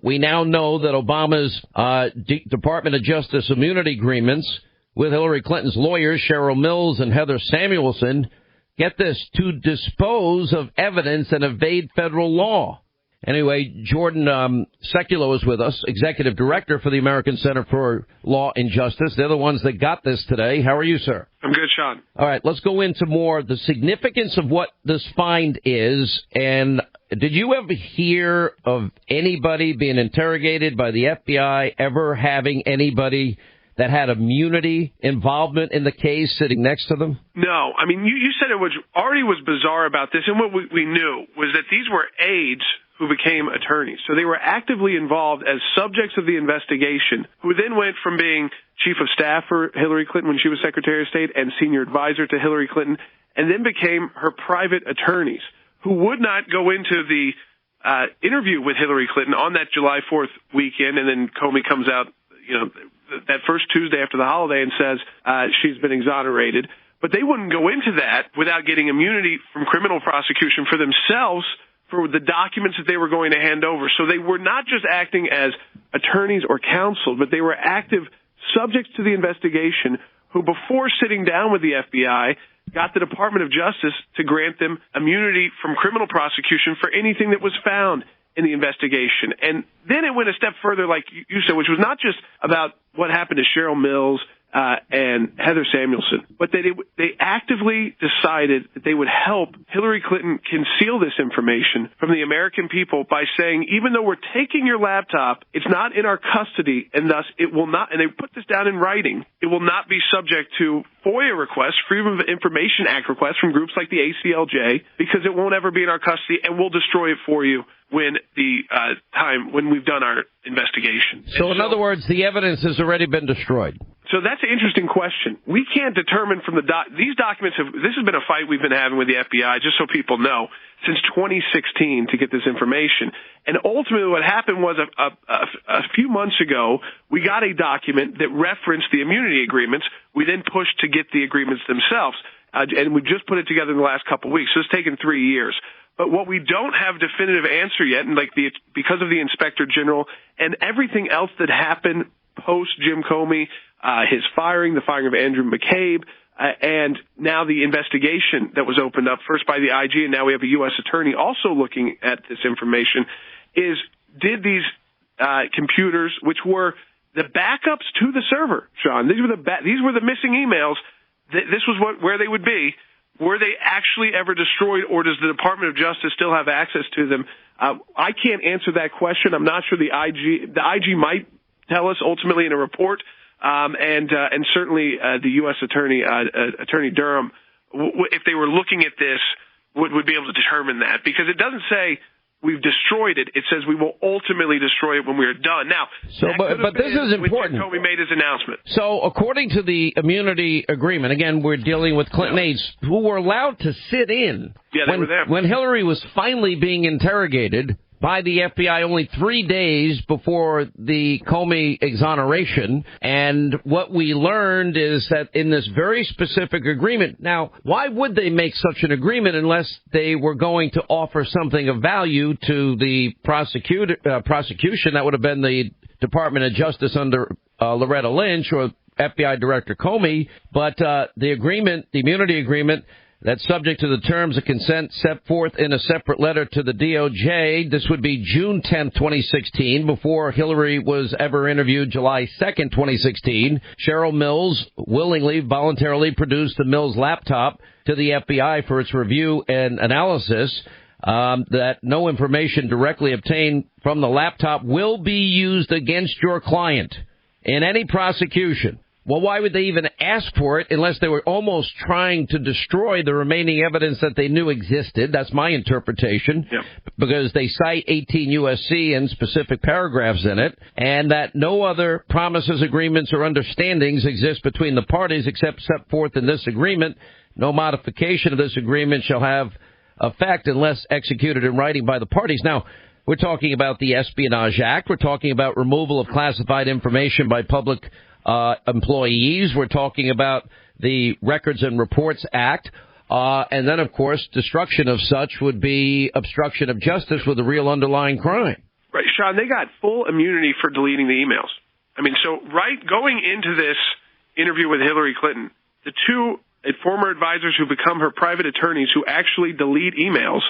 We now know that Obama's Department of Justice immunity agreements with Hillary Clinton's lawyers, Cheryl Mills and Heather Samuelson, get this, to dispose of evidence and evade federal law. Anyway, Jordan Sekulow is with us, Executive Director for the American Center for Law and Justice. They're the ones that got this today. How are you, sir? I'm good, Sean. All right, let's go into more the significance of what this find is. And did you ever hear of anybody being interrogated by the FBI ever having anybody that had immunity involvement in the case sitting next to them? No. I mean, you said it was already was bizarre about this, and what we knew was that these were aides who became attorneys. So they were actively involved as subjects of the investigation, who then went from being chief of staff for Hillary Clinton when she was Secretary of State and senior advisor to Hillary Clinton, and then became her private attorneys, who would not go into the interview with Hillary Clinton on that July 4th weekend, and then Comey comes out, that first Tuesday after the holiday and says she's been exonerated. But they wouldn't go into that without getting immunity from criminal prosecution for themselves for the documents that they were going to hand over. So they were not just acting as attorneys or counsel, but they were active subjects to the investigation who, before sitting down with the FBI, got the Department of Justice to grant them immunity from criminal prosecution for anything that was found in the investigation. And then it went a step further, like you said, which was not just about what happened to Cheryl Mills and Heather Samuelson, but they actively decided that they would help Hillary Clinton conceal this information from the American people by saying, even though we're taking your laptop, it's not in our custody, and thus it will not, and they put this down in writing, it will not be subject to FOIA requests, Freedom of Information Act requests from groups like the ACLJ, because it won't ever be in our custody, and we'll destroy it for you when we've done our investigation. So in other words, the evidence has already been destroyed. So that's an interesting question. We can't determine from these documents this has been a fight we've been having with the FBI, just so people know, since 2016 to get this information. And ultimately what happened was a few months ago, we got a document that referenced the immunity agreements. We then pushed to get the agreements themselves. And we just put it together in the last couple of weeks. So it's taken 3 years. But what we don't have definitive answer yet, and because of the Inspector General and everything else that happened post Jim Comey, his firing, the firing of Andrew McCabe, and now the investigation that was opened up first by the IG, and now we have a U.S. attorney also looking at this information, is did these computers, which were the backups to the server, Sean, these were the missing emails. This was where they would be. Were they actually ever destroyed, or does the Department of Justice still have access to them? I can't answer that question. I'm not sure the IG might tell us ultimately in a report, and certainly the U.S. Attorney, Attorney Durham, if they were looking at this, would be able to determine that, because it doesn't say we've destroyed it. It says we will ultimately destroy it when we are done. Now, but this is important. When Comey made his announcement. So, according to the immunity agreement, again, we're dealing with Clinton aides who were allowed to sit in. Yeah, they were there. When Hillary was finally being interrogated by the FBI only 3 days before the Comey exoneration. And what we learned is that in this very specific agreement, now, why would they make such an agreement unless they were going to offer something of value to the prosecution? That would have been the Department of Justice under Loretta Lynch or FBI Director Comey. But the agreement, the immunity agreement, that's subject to the terms of consent set forth in a separate letter to the DOJ. This would be June 10th, 2016, before Hillary was ever interviewed July 2nd, 2016. Cheryl Mills voluntarily produced the Mills laptop to the FBI for its review and analysis. That no information directly obtained from the laptop will be used against your client in any prosecution. Well, why would they even ask for it unless they were almost trying to destroy the remaining evidence that they knew existed? That's my interpretation, yep. Because they cite 18 U.S.C. and specific paragraphs in it, and that no other promises, agreements, or understandings exist between the parties except set forth in this agreement. No modification of this agreement shall have effect unless executed in writing by the parties. Now, we're talking about the Espionage Act. We're talking about removal of classified information by public employees. We're talking about the Records and Reports Act. And then, of course, destruction of such would be obstruction of justice with a real underlying crime. Right, Sean, they got full immunity for deleting the emails. I mean, so going into this interview with Hillary Clinton, the two former advisors who become her private attorneys who actually delete emails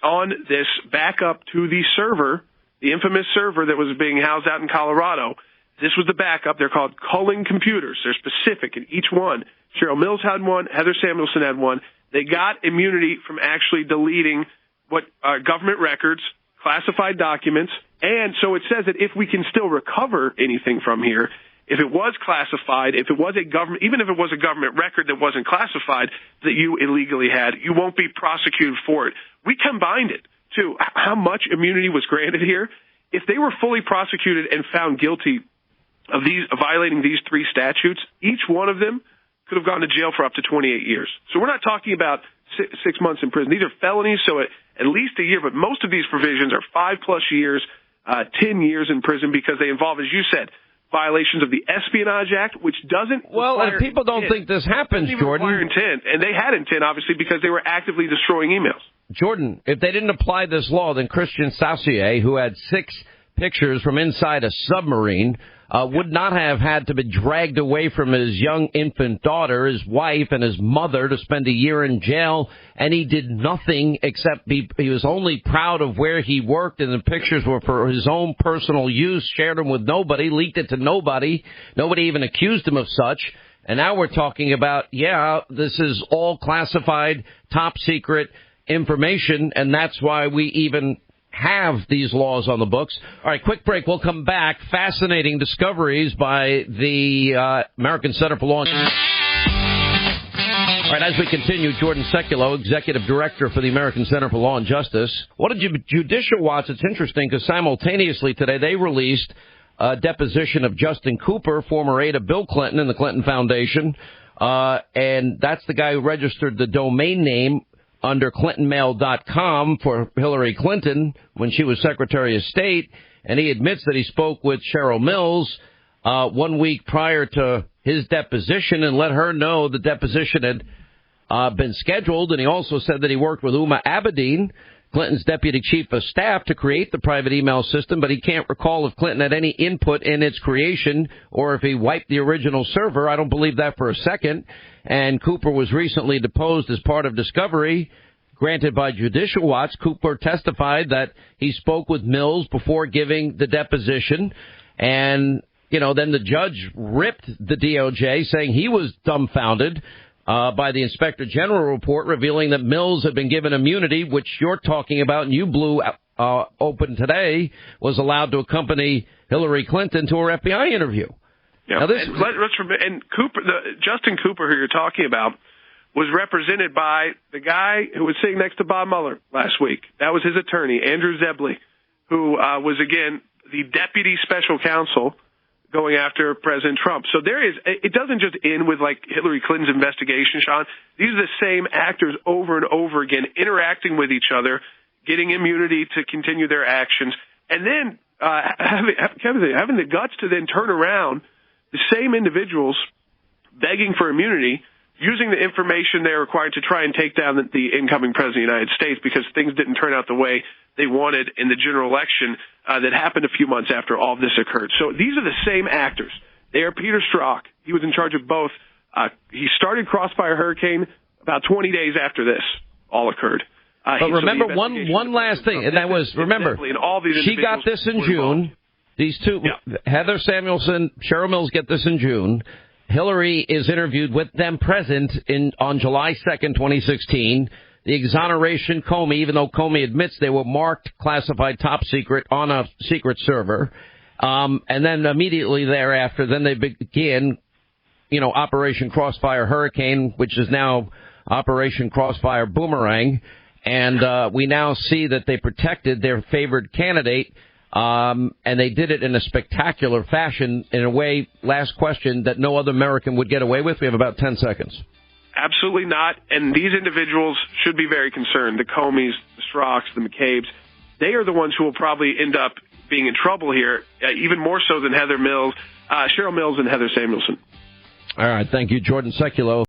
on this backup to the server, the infamous server that was being housed out in Colorado, this was the backup. They're called culling computers. They're specific in each one. Cheryl Mills had one. Heather Samuelson had one. They got immunity from actually deleting what government records, classified documents, and so it says that if we can still recover anything from here, if it was classified, if it was a government, even if it was a government record that wasn't classified that you illegally had, you won't be prosecuted for it. We combined it, too. How much immunity was granted here? If they were fully prosecuted and found guilty of violating these three statutes, each one of them could have gone to jail for up to 28 years. So we're not talking about 6 months in prison. These are felonies, so at least a year, but most of these provisions are 5+ years, 10 years in prison because they involve, as you said, violations of the Espionage Act, which doesn't and people don't think this happens, Jordan. Require intent, and they had intent, obviously, because they were actively destroying emails. Jordan, if they didn't apply this law, then Christian Saucier, who had 6 pictures from inside a submarine, would not have had to be dragged away from his young infant daughter, his wife, and his mother to spend a year in jail, and he did nothing except he was only proud of where he worked, and the pictures were for his own personal use, shared them with nobody, leaked it to nobody. Nobody even accused him of such. And now we're talking about, this is all classified, top secret information, and that's why we even have these laws on the books. All right, quick break. We'll come back. Fascinating discoveries by the American Center for Law. All right, as we continue, Jordan Sekulow, Executive Director for the American Center for Law and Justice. What did Judicial Watch? It's interesting because simultaneously today they released a deposition of Justin Cooper, former aide of Bill Clinton and the Clinton Foundation. And that's the guy who registered the domain name under ClintonMail.com for Hillary Clinton when she was Secretary of State, and he admits that he spoke with Cheryl Mills 1 week prior to his deposition and let her know the deposition had been scheduled, and he also said that he worked with Uma Abedin, Clinton's deputy chief of staff, to create the private email system, but he can't recall if Clinton had any input in its creation or if he wiped the original server. I don't believe that for a second. And Cooper was recently deposed as part of discovery granted by Judicial Watch. Cooper testified that he spoke with Mills before giving the deposition. And, then the judge ripped the DOJ, saying he was dumbfounded by the Inspector General report revealing that Mills had been given immunity, which you're talking about and you blew open today, was allowed to accompany Hillary Clinton to her FBI interview. Yeah, now and Cooper, Justin Cooper, who you're talking about, was represented by the guy who was sitting next to Bob Mueller last week. That was his attorney, Andrew Zebley, who was, again, the deputy special counsel going after President Trump. So it doesn't just end with like Hillary Clinton's investigation, Sean. These are the same actors over and over again, interacting with each other, getting immunity to continue their actions, and then having the guts to then turn around the same individuals begging for immunity, using the information they're required to try and take down the incoming president of the United States because things didn't turn out the way they wanted in the general election that happened a few months after all of this occurred. So these are the same actors. They are Peter Strzok. He was in charge of both. He started Crossfire Hurricane about 20 days after this all occurred. But remember one last thing, and that was, remember, she got this in June. These two, Heather Samuelson, Cheryl Mills get this in June. Hillary is interviewed with them present on July 2nd, 2016. The exoneration Comey, even though Comey admits they were marked classified top secret on a secret server. And then immediately thereafter, then they begin, Operation Crossfire Hurricane, which is now Operation Crossfire Boomerang. And we now see that they protected their favored candidate. And they did it in a spectacular fashion, in a way, last question, that no other American would get away with. We have about 10 seconds. Absolutely not. And these individuals should be very concerned. The Comeys, the Strzoks, the McCabe's, they are the ones who will probably end up being in trouble here, even more so than Cheryl Mills and Heather Samuelson. All right. Thank you, Jordan Sekulow.